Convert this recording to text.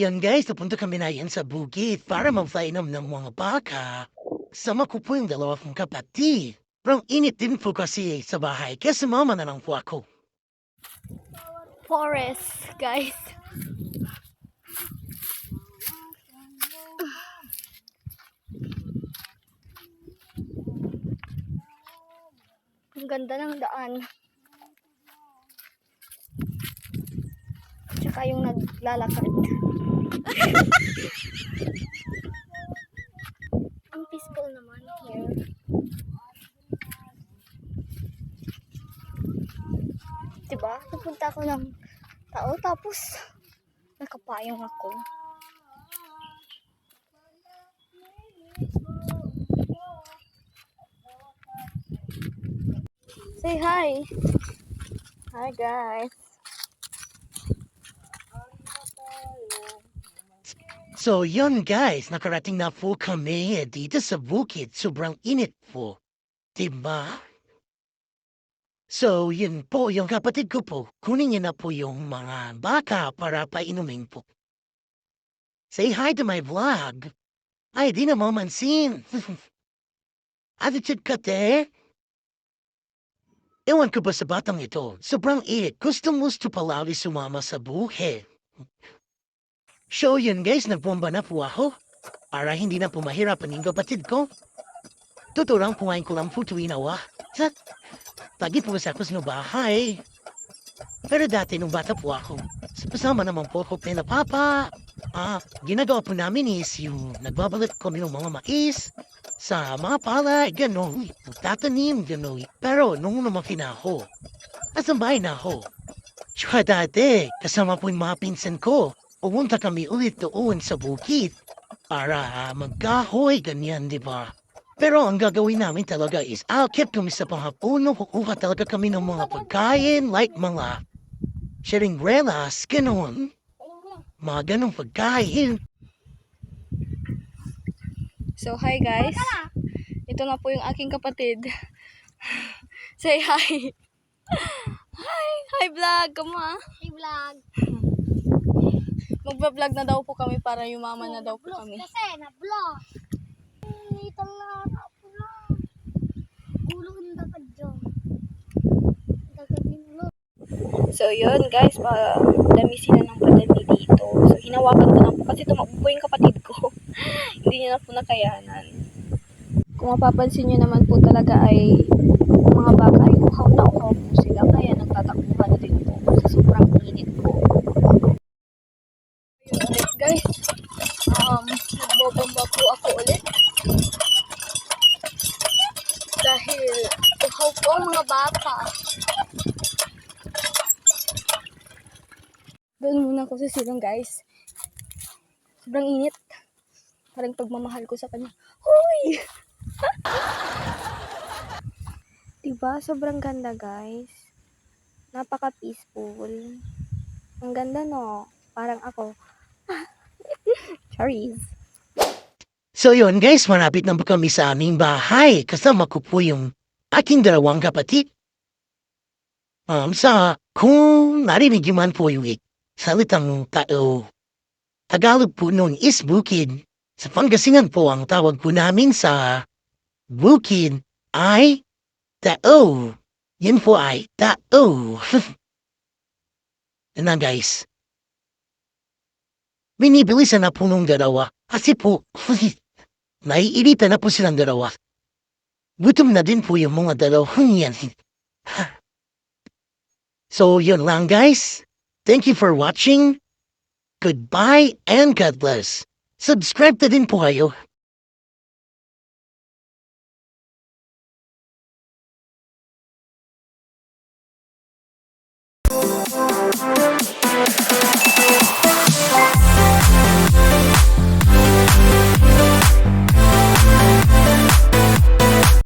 yan guys, napunta kami na yan sa bukid para magpainom ng mga baka. Sama ko po yung dalawa kong kapatid. Pero ang init din po kasi sa bahay, kaya sumama na lang po ako. Forest, guys. Ang ganda ng daan. Tsaka yung naglalakad. Ang peaceful naman here. Diba? Napunta ako ng tao tapos nakapayong ako. Say hi. Hi guys. So yun guys, nakarating na po kami dito sa bukid. Sobrang init po. Diba? So yun po, yung kapatid ko po, kunin niya na po yung mga baka para painumin po. Say hi to my vlog. Ay, di na mamansin. Attitude ka te? Ewan ko ba sa batang ito, sobrang init. Gusto palagi sumama sa bukid. So yun guys, nagpumba na po ako. Para hindi na po mahirapan yung kapatid ko. Tuturang pumain ko lang po tuwinawa. Lagi po sa ako sa bahay. Pero dati nung bata po ako, kasama naman po ako pala papa. Ginagawa po namin is yung nagbabalat kami ng mga mais sa mga palay, gano'n. Tatanim, gano'n. Pero nung lumaki na ako, nasa bahay na ako. Tsaka dati, kasama po yung mga pinsan ko, pumunta kami ulit doon sa bukid para magkahoy, ganyan, di ba? Pero ang gagawin namin talaga is, keep kami sa panghapuno, kukuha talaga kami ng mga pagkain, like mga sharingrelas, gano'n. Mga ganong pagkain. So hi guys. Ito na po yung aking kapatid. Say hi. Hi. Hi vlog. Kama. Hi vlog. Magba-vlog na daw po kami para yumaman na daw po kami. Kasi na-vlog. Itang na pula. Gulong dapat dyan. Dapat vlog. So yun guys, dami sila ng padami dito. So hinawakan ko na po kasi tumakbo po yung kapatid ko. Hindi niya na po nakayanan. Kung mapapansin nyo naman po talaga ay mga baka ay uhaw na uhaw po sila. Kaya nagtatakbuhan na din po sa sobrang init po. Yun ulit guys. Nagbobomba po ako ulit. Dahil uhaw po ang mga baka. Doon muna ako sa silong guys. Sobrang init. Parang pagmamahal ko sa kanya. Hoy! Diba? Sobrang ganda guys. Napaka-peaceful. Ang ganda no? Parang ako. Charis. So yun guys, malapit na po kami sa aming bahay. Kasama ko po yung aking dalawang kapatid. Kung narinig yun man po yung salitang tao, Tagalog po nun is bukid. Sa Pangasinan po ang tawag po namin sa bukid ay tao. Yun po ay tao. Yan na guys. Binibilisan na po nung dalawa kasi po naiirita na po silang dalawa. Gutom na din po yung mga dalawang yan. So yun lang guys. Thank you for watching. Goodbye and God bless. Subscribe na din po kayo.